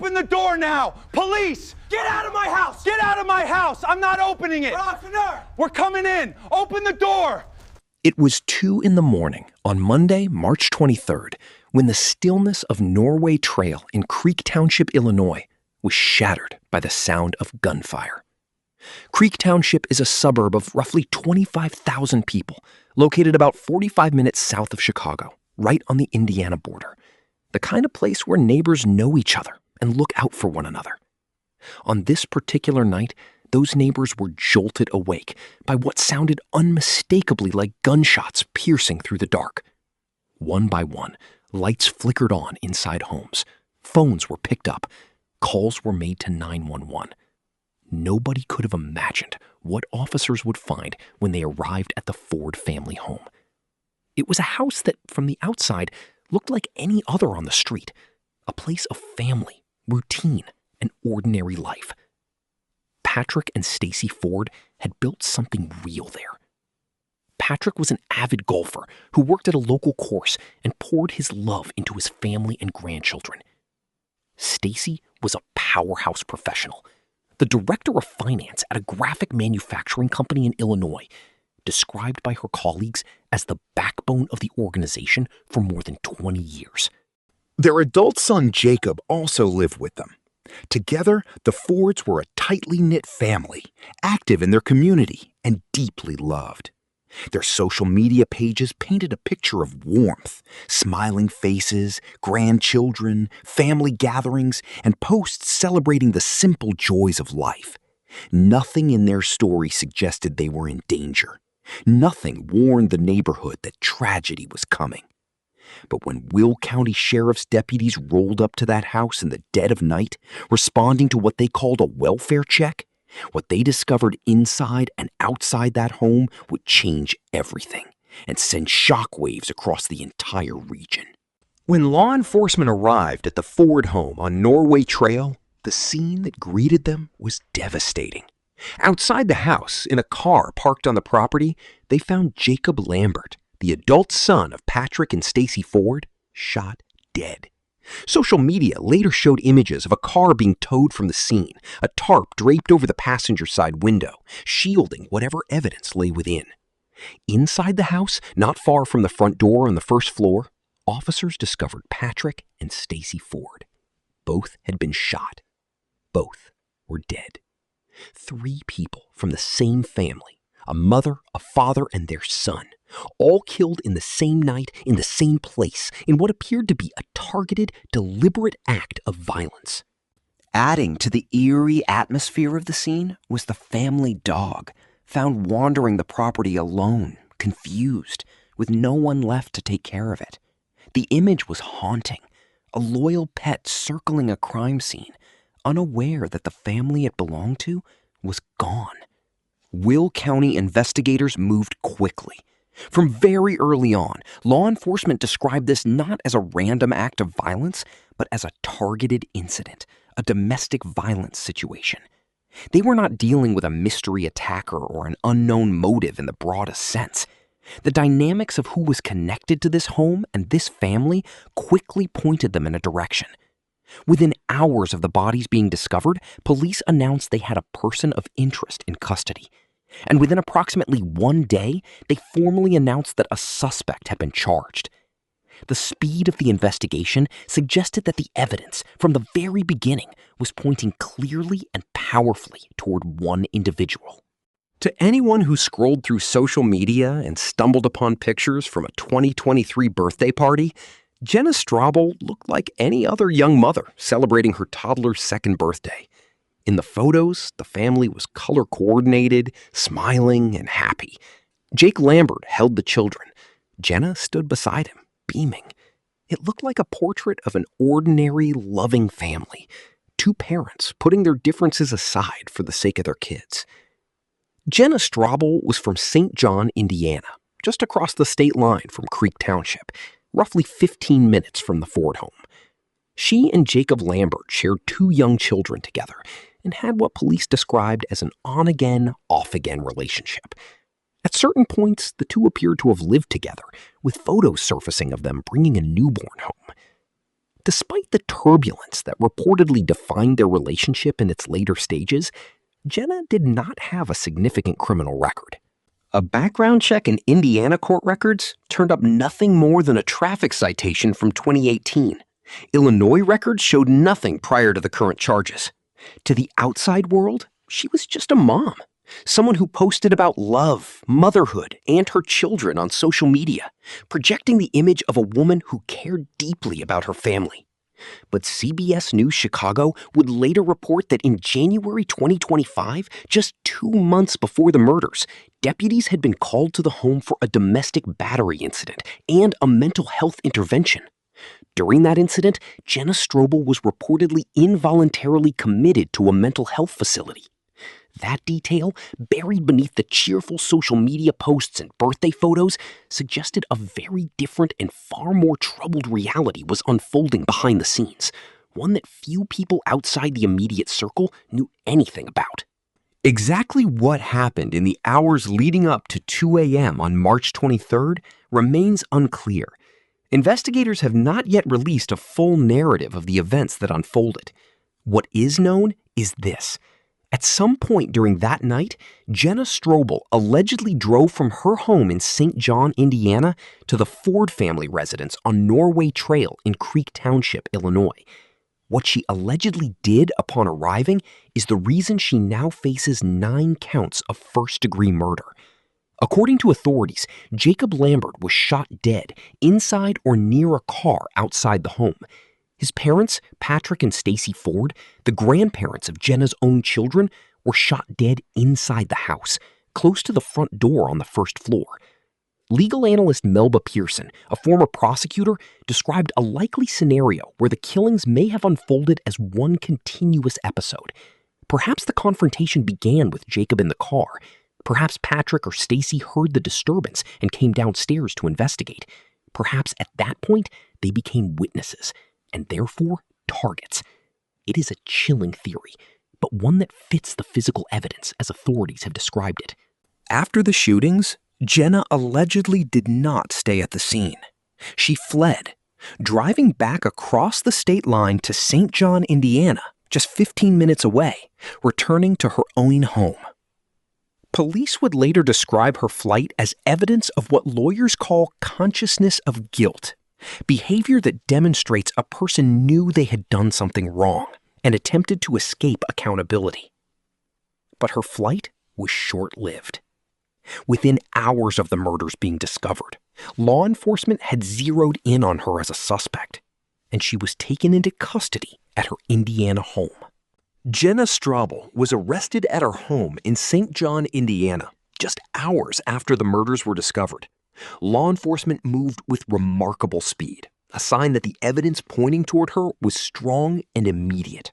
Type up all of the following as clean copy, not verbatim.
Open the door now! Police! Get out of my house! Get out of my house! I'm not opening it! We're coming in! Open the door! It was 2 a.m. on Monday, March 23rd, when the stillness of Norway Trail in Creek Township, Illinois, was shattered by the sound of gunfire. Creek Township is a suburb of roughly 25,000 people, located about 45 minutes south of Chicago, right on the Indiana border. The kind of place where neighbors know each other and look out for one another. On this particular night, those neighbors were jolted awake by what sounded unmistakably like gunshots piercing through the dark. One by one, lights flickered on inside homes. Phones were picked up. Calls were made to 911. Nobody could have imagined what officers would find when they arrived at the Ford family home. It was a house that, from the outside, looked like any other on the street, a place of family, routine, and ordinary life. Patrick and Stacy Ford had built something real there. Patrick was an avid golfer who worked at a local course and poured his love into his family and grandchildren. Stacy was a powerhouse professional, the director of finance at a graphic manufacturing company in Illinois, described by her colleagues as the backbone of the organization for more than 20 years. Their adult son Jacob also lived with them. Together, the Fords were a tightly knit family, active in their community and deeply loved. Their social media pages painted a picture of warmth, smiling faces, grandchildren, family gatherings, and posts celebrating the simple joys of life. Nothing in their story suggested they were in danger. Nothing warned the neighborhood that tragedy was coming. But when Will County Sheriff's deputies rolled up to that house in the dead of night, responding to what they called a welfare check, what they discovered inside and outside that home would change everything and send shockwaves across the entire region. When law enforcement arrived at the Ford home on Norway Trail, the scene that greeted them was devastating. Outside the house, in a car parked on the property, they found Jacob Lambert, the adult son of Patrick and Stacy Ford, shot dead. Social media later showed images of a car being towed from the scene, a tarp draped over the passenger side window, shielding whatever evidence lay within. Inside the house, not far from the front door on the first floor, officers discovered Patrick and Stacy Ford. Both had been shot. Both were dead. 3 people from the same family, a mother, a father, and their son, all killed in the same night, in the same place, in what appeared to be a targeted, deliberate act of violence. Adding to the eerie atmosphere of the scene was the family dog, found wandering the property alone, confused, with no one left to take care of it. The image was haunting, a loyal pet circling a crime scene, unaware that the family it belonged to was gone. Will County investigators moved quickly. From very early on, law enforcement described this not as a random act of violence, but as a targeted incident, a domestic violence situation. They were not dealing with a mystery attacker or an unknown motive in the broadest sense. The dynamics of who was connected to this home and this family quickly pointed them in a direction. Within hours of the bodies being discovered, police announced they had a person of interest in custody. And within approximately 1 day, they formally announced that a suspect had been charged. The speed of the investigation suggested that the evidence, from the very beginning, was pointing clearly and powerfully toward one individual. To anyone who scrolled through social media and stumbled upon pictures from a 2023 birthday party, Jenna Strobble looked like any other young mother celebrating her toddler's 2nd birthday. In the photos, the family was color-coordinated, smiling, and happy. Jacob Lambert held the children. Jenna stood beside him, beaming. It looked like a portrait of an ordinary, loving family. 2 parents putting their differences aside for the sake of their kids. Jenna Strobble was from St. John, Indiana, just across the state line from Creek Township, roughly 15 minutes from the Ford home. She and Jacob Lambert shared 2 young children together and had what police described as an on-again, off-again relationship. At certain points, the two appeared to have lived together, with photos surfacing of them bringing a newborn home. Despite the turbulence that reportedly defined their relationship in its later stages, Jenna did not have a significant criminal record. A background check in Indiana court records turned up nothing more than a traffic citation from 2018. Illinois records showed nothing prior to the current charges. To the outside world, she was just a mom, someone who posted about love, motherhood, and her children on social media, projecting the image of a woman who cared deeply about her family. But CBS News Chicago would later report that in January 2025, just 2 months before the murders, deputies had been called to the home for a domestic battery incident and a mental health intervention. During that incident, Jenna Strobble was reportedly involuntarily committed to a mental health facility. That detail, buried beneath the cheerful social media posts and birthday photos, suggested a very different and far more troubled reality was unfolding behind the scenes, one that few people outside the immediate circle knew anything about. Exactly what happened in the hours leading up to 2 a.m. on March 23rd remains unclear. Investigators have not yet released a full narrative of the events that unfolded. What is known is this. At some point during that night, Jenna Strobble allegedly drove from her home in St. John, Indiana, to the Ford family residence on Norway Trail in Creek Township, Illinois. What she allegedly did upon arriving is the reason she now faces 9 counts of first-degree murder. According to authorities, Jacob Lambert was shot dead inside or near a car outside the home. His parents, Patrick and Stacy Ford, the grandparents of Jenna's own children, were shot dead inside the house, close to the front door on the first floor. Legal analyst Melba Pearson, a former prosecutor, described a likely scenario where the killings may have unfolded as one continuous episode. Perhaps the confrontation began with Jacob in the car. Perhaps Patrick or Stacy heard the disturbance and came downstairs to investigate. Perhaps at that point, they became witnesses, and therefore targets. It is a chilling theory, but one that fits the physical evidence as authorities have described it. After the shootings, Jenna allegedly did not stay at the scene. She fled, driving back across the state line to St. John, Indiana, just 15 minutes away, returning to her own home. Police would later describe her flight as evidence of what lawyers call consciousness of guilt, behavior that demonstrates a person knew they had done something wrong and attempted to escape accountability. But her flight was short-lived. Within hours of the murders being discovered, law enforcement had zeroed in on her as a suspect, and she was taken into custody at her Indiana home. Jenna Strobble was arrested at her home in St. John, Indiana, just hours after the murders were discovered. Law enforcement moved with remarkable speed, a sign that the evidence pointing toward her was strong and immediate.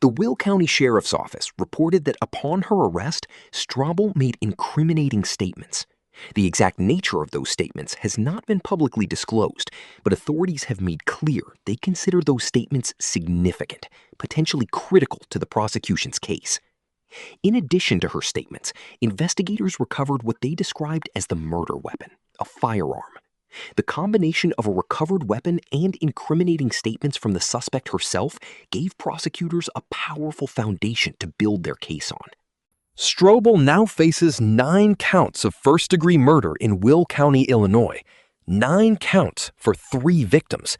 The Will County Sheriff's Office reported that upon her arrest, Strobble made incriminating statements. The exact nature of those statements has not been publicly disclosed, but authorities have made clear they consider those statements significant, potentially critical to the prosecution's case. In addition to her statements, investigators recovered what they described as the murder weapon, a firearm. The combination of a recovered weapon and incriminating statements from the suspect herself gave prosecutors a powerful foundation to build their case on. Strobble now faces 9 counts of first-degree murder in Will County, Illinois. 9 counts for 3 victims.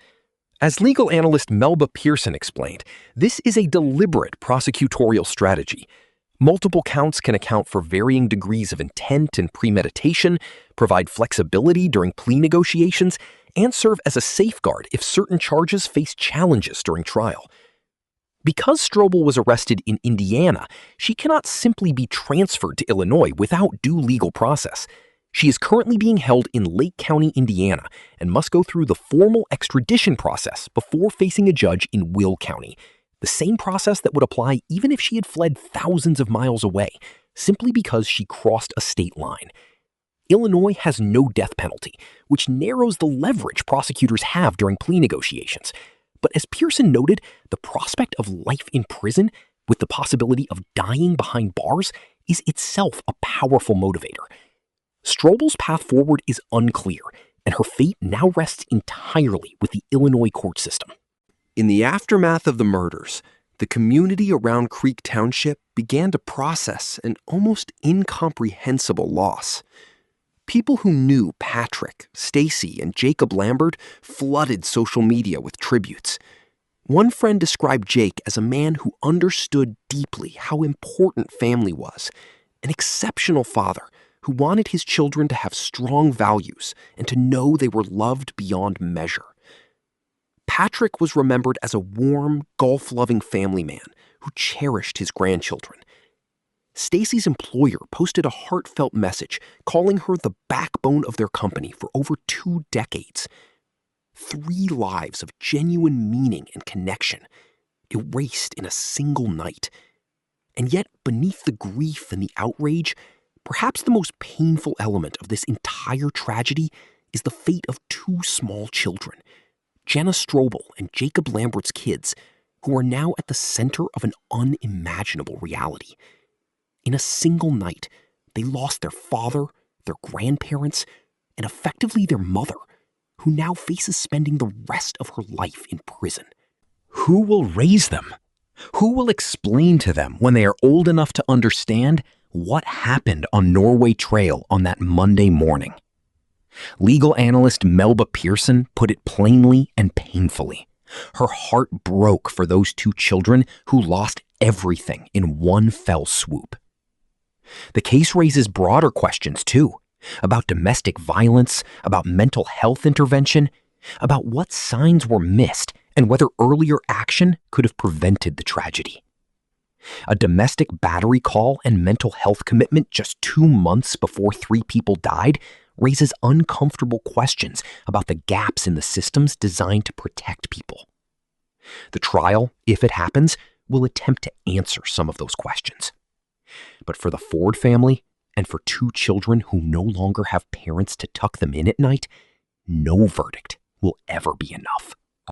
As legal analyst Melba Pearson explained, this is a deliberate prosecutorial strategy. Multiple counts can account for varying degrees of intent and premeditation, provide flexibility during plea negotiations, and serve as a safeguard if certain charges face challenges during trial. Because Strobble was arrested in Indiana, she cannot simply be transferred to Illinois without due legal process. She is currently being held in Lake County, Indiana, and must go through the formal extradition process before facing a judge in Will County. The same process that would apply even if she had fled thousands of miles away, simply because she crossed a state line. Illinois has no death penalty, which narrows the leverage prosecutors have during plea negotiations. But as Pearson noted, the prospect of life in prison, with the possibility of dying behind bars, is itself a powerful motivator. Strobble's path forward is unclear, and her fate now rests entirely with the Illinois court system. In the aftermath of the murders, the community around Creek Township began to process an almost incomprehensible loss. People who knew Patrick, Stacy, and Jacob Lambert flooded social media with tributes. One friend described Jake as a man who understood deeply how important family was, an exceptional father who wanted his children to have strong values and to know they were loved beyond measure. Patrick was remembered as a warm, golf-loving family man who cherished his grandchildren. Stacy's employer posted a heartfelt message calling her the backbone of their company for over 2 decades. 3 lives of genuine meaning and connection, erased in a single night. And yet, beneath the grief and the outrage, perhaps the most painful element of this entire tragedy is the fate of 2 small children, Jenna Strobble and Jacob Lambert's kids, who are now at the center of an unimaginable reality. In a single night, they lost their father, their grandparents, and effectively their mother, who now faces spending the rest of her life in prison. Who will raise them? Who will explain to them when they are old enough to understand what happened on Norway Trail on that Monday morning? Legal analyst Melba Pearson put it plainly and painfully. Her heart broke for those 2 children who lost everything in one fell swoop. The case raises broader questions, too, about domestic violence, about mental health intervention, about what signs were missed and whether earlier action could have prevented the tragedy. A domestic battery call and mental health commitment just 2 months before 3 people died raises uncomfortable questions about the gaps in the systems designed to protect people. The trial, if it happens, will attempt to answer some of those questions. But for the Ford family, and for 2 children who no longer have parents to tuck them in at night, no verdict will ever be enough.